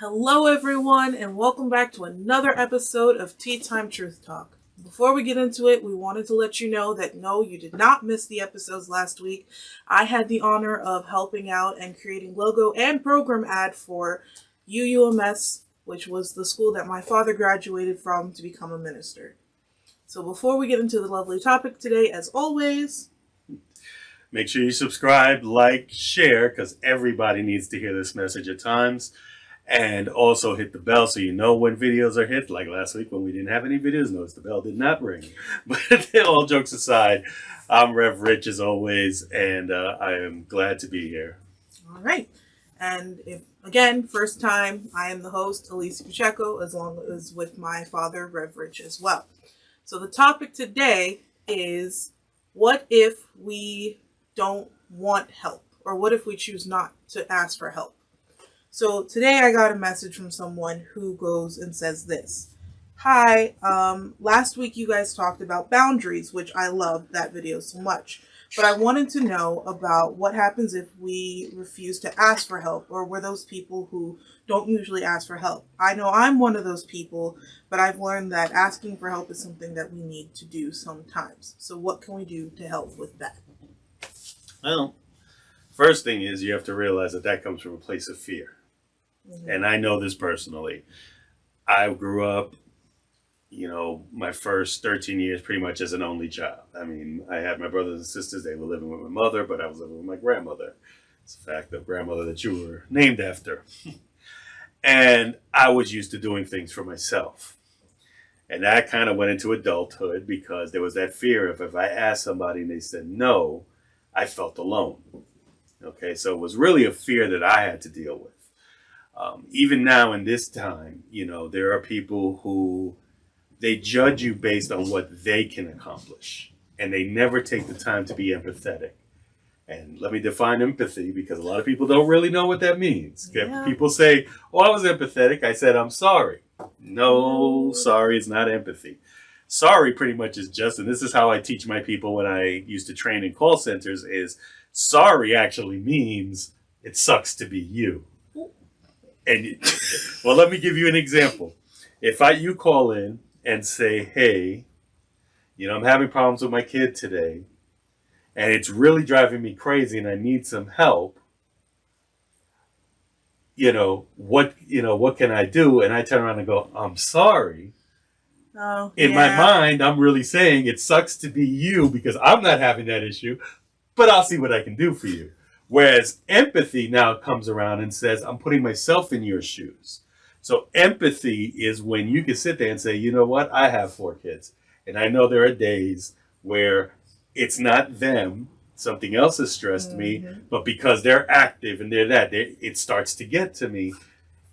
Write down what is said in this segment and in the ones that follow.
Hello, everyone, and welcome back to another episode of Tea Time Truth Talk. Before we get into it, we wanted to let you know that no, you did not miss the episodes last week. I had the honor of helping out and creating logo and program ad for UUMS, which was the school that my father graduated from to become a minister. So before we get into the lovely topic today, as always, make sure you subscribe, like, share, because everybody needs to hear this message at times. And also hit the bell so you know when videos are hit. Like last week when we didn't have any videos, notice the bell did not ring. But all jokes aside, I'm Rev Rich as always, and I am glad to be here. All right. And if, again, first time, I am the host, Elise Pacheco, as long as with my father, Rev Rich, as well. So the topic today is, what if we don't want help? Or what if we choose not to ask for help? So today I got a message from someone who goes and says this. Hi, last week you guys talked about boundaries, which I loved that video so much. But I wanted to know about what happens if we refuse to ask for help, or we're those people who don't usually ask for help. I know I'm one of those people, but I've learned that asking for help is something that we need to do sometimes. So what can we do to help with that? Well, first thing is you have to realize that comes from a place of fear. Mm-hmm. And I know this personally. I grew up, my first 13 years pretty much as an only child. I mean, I had my brothers and sisters. They were living with my mother, but I was living with my grandmother. It's a fact of grandmother that you were named after. And I was used to doing things for myself. And that kind of went into adulthood because there was that fear of if I asked somebody and they said no, I felt alone. Okay, so it was really a fear that I had to deal with. Even now in this time, there are people who they judge you based on what they can accomplish, and they never take the time to be empathetic. And let me define empathy, because a lot of people don't really know what that means. Yeah. People say, "Oh, I was empathetic." I said, "I'm sorry." No, sorry is not empathy. Sorry pretty much is just, and this is how I teach my people when I used to train in call centers, is sorry actually means it sucks to be you. And well, let me give you an example. If you call in and say, "Hey, I'm having problems with my kid today, and it's really driving me crazy, and I need some help. What can I do?" And I turn around and go, "I'm sorry." Oh, in my mind, I'm really saying it sucks to be you because I'm not having that issue, but I'll see what I can do for you. Whereas empathy now comes around and says, I'm putting myself in your shoes. So empathy is when you can sit there and say, you know what? I have 4 kids. And I know there are days where it's not them. Something else has stressed me. But because they're active and it starts to get to me.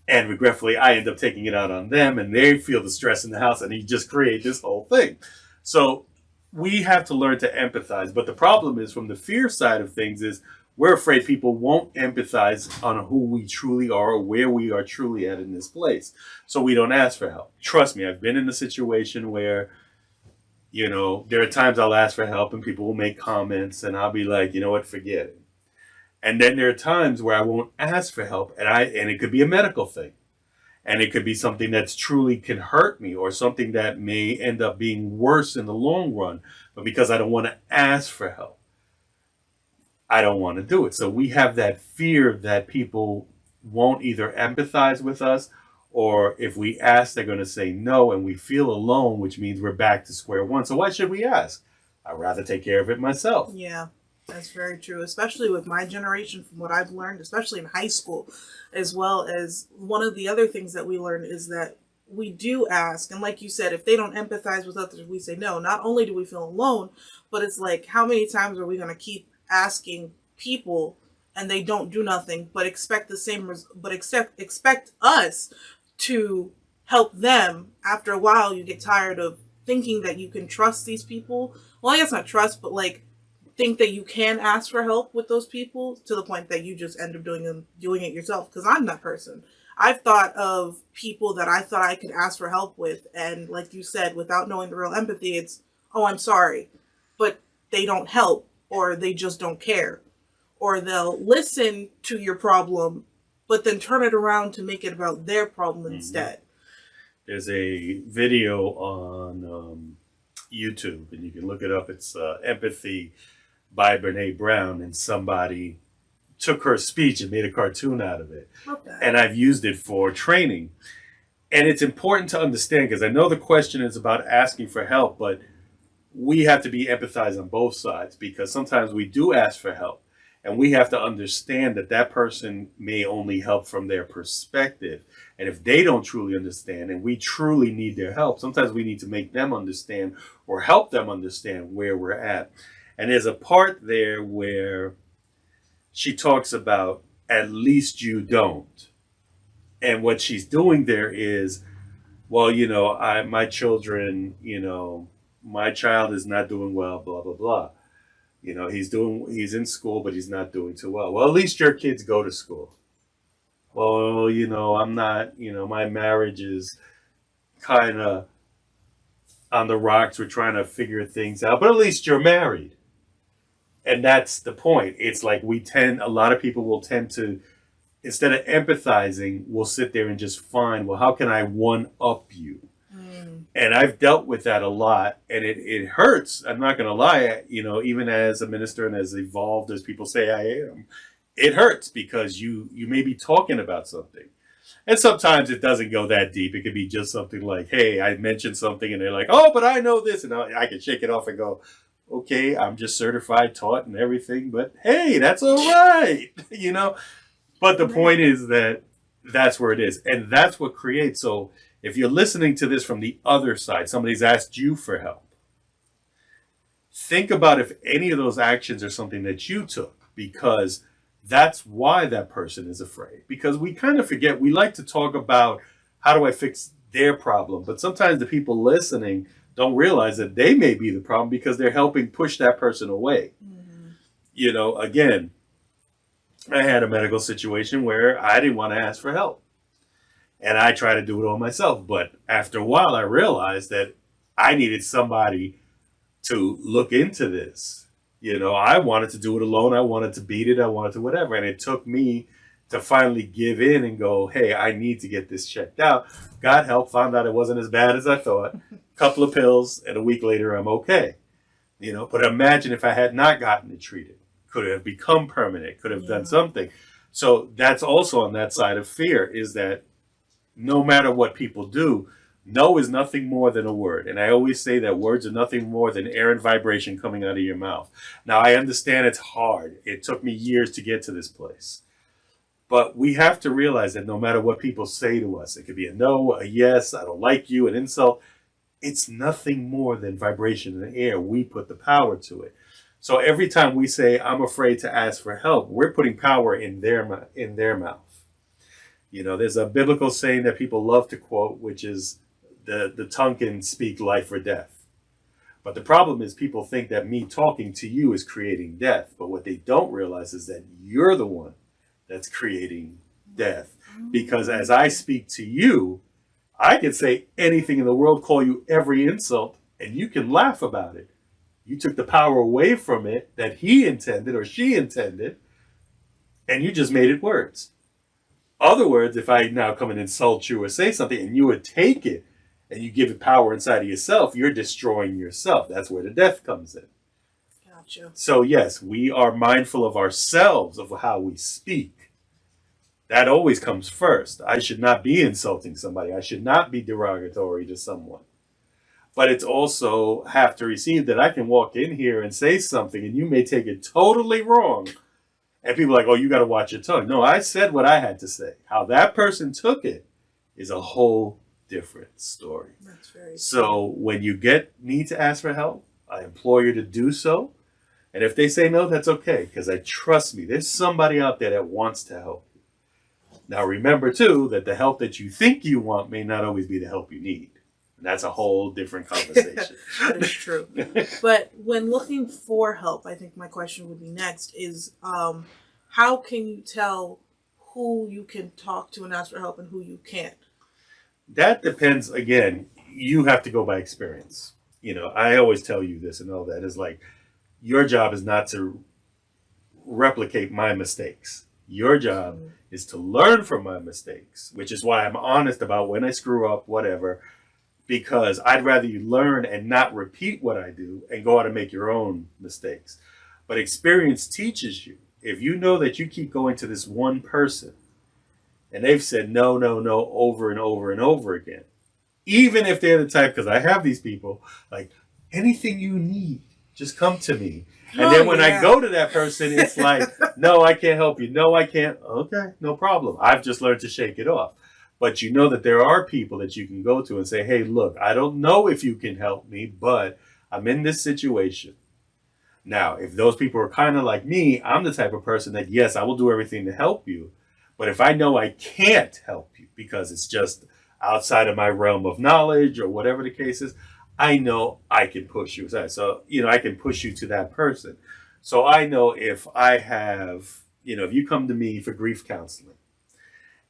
And regretfully, I end up taking it out on them. And they feel the stress in the house. And you just create this whole thing. So we have to learn to empathize. But the problem is, from the fear side of things, is we're afraid people won't empathize on who we truly are or where we are truly at in this place. So we don't ask for help. Trust me, I've been in a situation where, there are times I'll ask for help and people will make comments and I'll be like, you know what, forget it. And then there are times where I won't ask for help and it could be a medical thing. And it could be something that's truly can hurt me or something that may end up being worse in the long run. But because I don't want to ask for help, I don't want to do it. So we have that fear that people won't either empathize with us, or if we ask, they're going to say no, and we feel alone, which means we're back to square one. So why should we ask? I'd rather take care of it myself. Yeah, that's very true, especially with my generation, from what I've learned, especially in high school, as well as one of the other things that we learn is that we do ask. And like you said, if they don't empathize with others, we say no. Not only do we feel alone, but it's like, how many times are we going to keep asking people and they don't do nothing but expect the same expect us to help them? After a while you get tired of thinking that you can trust these people. Well, I guess not trust, but think that you can ask for help with those people, to the point that you just end up doing it yourself. Because I'm that person. I've thought of people that I thought I could ask for help with, and like you said, without knowing the real empathy, it's, oh, I'm sorry, but they don't help, or they just don't care, or they'll listen to your problem but then turn it around to make it about their problem instead. There's a video on YouTube, and you can look it up. It's Empathy by Brene Brown, and somebody took her speech and made a cartoon out of it. Okay. And I've used it for training. And it's important to understand, because I know the question is about asking for help, but we have to be empathized on both sides, because sometimes we do ask for help, and we have to understand that that person may only help from their perspective. And if they don't truly understand and we truly need their help, sometimes we need to make them understand or help them understand where we're at. And there's a part there where she talks about, at least you don't. And what she's doing there is, well, my children, my child is not doing well, blah, blah, blah. He's in school, but he's not doing too well. Well, at least your kids go to school. Well, I'm not, my marriage is kind of on the rocks. We're trying to figure things out, but at least you're married. And that's the point. It's like a lot of people will tend to, instead of empathizing, we'll sit there and just find, well, how can I one up you? And I've dealt with that a lot, and it hurts. I'm not going to lie. Even as a minister and as evolved as people say I am, it hurts because you may be talking about something. And sometimes it doesn't go that deep. It could be just something like, hey, I mentioned something, and they're like, oh, but I know this. And I can shake it off and go, okay, I'm just certified, taught, and everything. But hey, that's all right. But the point is that that's where it is. And that's what creates. So if you're listening to this from the other side, somebody's asked you for help. Think about if any of those actions are something that you took, because that's why that person is afraid. Because we kind of forget, we like to talk about how do I fix their problem. But sometimes the people listening don't realize that they may be the problem because they're helping push that person away. Again, I had a medical situation where I didn't want to ask for help. And I tried to do it all myself. But after a while, I realized that I needed somebody to look into this. I wanted to do it alone. I wanted to beat it. I wanted to whatever. And it took me to finally give in and go, hey, I need to get this checked out. Got help, found out it wasn't as bad as I thought. Couple of pills, and a week later, I'm okay. But imagine if I had not gotten it treated. Could it have become permanent? Could have done something. So that's also on that side of fear, is that no matter what people do, no is nothing more than a word. And I always say that words are nothing more than air and vibration coming out of your mouth. Now, I understand it's hard. It took me years to get to this place. But we have to realize that no matter what people say to us, it could be a no, a yes, I don't like you, an insult. It's nothing more than vibration in the air. We put the power to it. So every time we say, I'm afraid to ask for help, we're putting power in their mouth. There's a biblical saying that people love to quote, which is the tongue can speak life or death. But the problem is people think that me talking to you is creating death. But what they don't realize is that you're the one that's creating death. Because as I speak to you, I can say anything in the world, call you every insult, and you can laugh about it. You took the power away from it that he intended or she intended, and you just made it words. Other words, if I now come and insult you or say something and you would take it and you give it power inside of yourself, you're destroying yourself. That's where the death comes in. Gotcha. So yes, we are mindful of ourselves, of how we speak. That always comes first. I should not be insulting somebody. I should not be derogatory to someone. But it's also have to receive that I can walk in here and say something and you may take it totally wrong. And people are like, oh, you got to watch your tongue. No, I said what I had to say. How that person took it is a whole different story. That's very so when you need to ask for help, I implore you to do so. And if they say no, that's okay. Because trust me, there's somebody out there that wants to help you. Now, remember, too, that the help that you think you want may not always be the help you need. And that's a whole different conversation. That is true. But when looking for help, I think my question would be next is, how can you tell who you can talk to and ask for help and who you can't? That depends. Again, you have to go by experience. I always tell you this and all that is like, your job is not to replicate my mistakes. Your job is to learn from my mistakes, which is why I'm honest about when I screw up, whatever, because I'd rather you learn and not repeat what I do and go out and make your own mistakes. But experience teaches you. If you know that you keep going to this one person and they've said no, no, no over and over and over again, even if they're the type, because I have these people, like, anything you need, just come to me. And then when I go to that person, it's like, no, I can't help you. No, I can't. Okay, no problem. I've just learned to shake it off. But you know that there are people that you can go to and say, hey, look, I don't know if you can help me, but I'm in this situation. Now, if those people are kind of like me, I'm the type of person that, yes, I will do everything to help you. But if I know I can't help you because it's just outside of my realm of knowledge or whatever the case is, I know I can push you aside. So, I can push you to that person. So I know if I have, if you come to me for grief counseling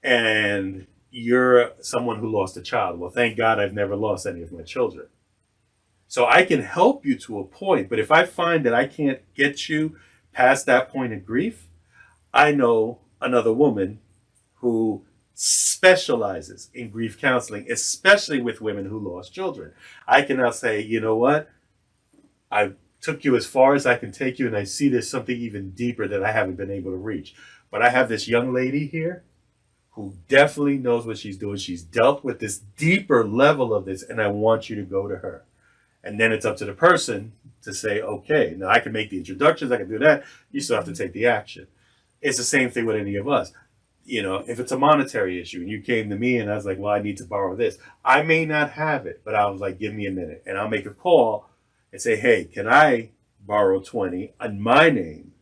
and you're someone who lost a child, well, thank God I've never lost any of my children. So I can help you to a point, but if I find that I can't get you past that point of grief, I know another woman who specializes in grief counseling, especially with women who lost children. I can now say, you know what? I took you as far as I can take you, and I see there's something even deeper that I haven't been able to reach. But I have this young lady here who definitely knows what she's doing. She's dealt with this deeper level of this, and I want you to go to her. And then it's up to the person to say, okay, now I can make the introductions, I can do that. You still have to take the action. It's the same thing with any of us. If it's a monetary issue and you came to me and I was like, well, I need to borrow this. I may not have it, but I was like, give me a minute. And I'll make a call and say, hey, can I borrow 20 on my name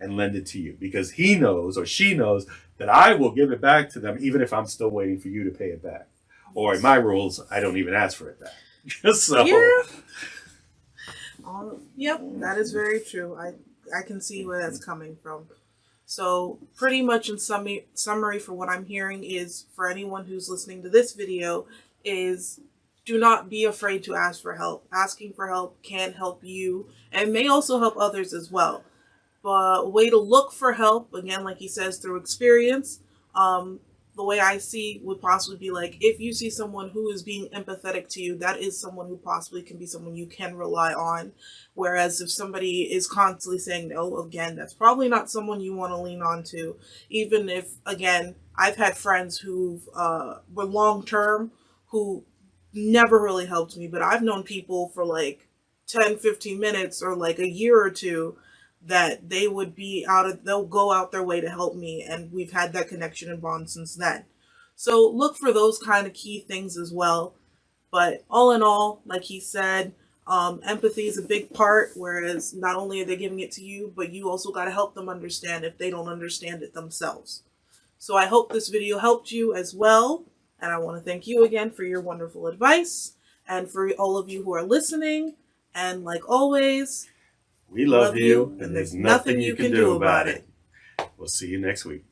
and lend it to you? Because he knows or she knows that I will give it back to them even if I'm still waiting for you to pay it back. Or in my rules, I don't even ask for it back. So. Yeah. Yep, that is very true. I can see where that's coming from. So pretty much in summary for what I'm hearing is, for anyone who's listening to this video, is do not be afraid to ask for help. Asking for help can help you and may also help others as well. But a way to look for help, again, like he says, through experience, the way I see would possibly be like, if you see someone who is being empathetic to you, that is someone who possibly can be someone you can rely on. Whereas if somebody is constantly saying no, again, that's probably not someone you want to lean on to. Even if, again, I've had friends who were long-term who never really helped me, but I've known people for like 10, 15 minutes or like a year or two that they would be they'll go out their way to help me, and we've had that connection and bond since then. So look for those kind of key things as well. But all in all, like he said, empathy is a big part, whereas not only are they giving it to you, but you also got to help them understand if they don't understand it themselves. So I hope this video helped you as well, and I want to thank you again for your wonderful advice, and for all of you who are listening, and like always, we love you, and there's nothing you can do about it. We'll see you next week.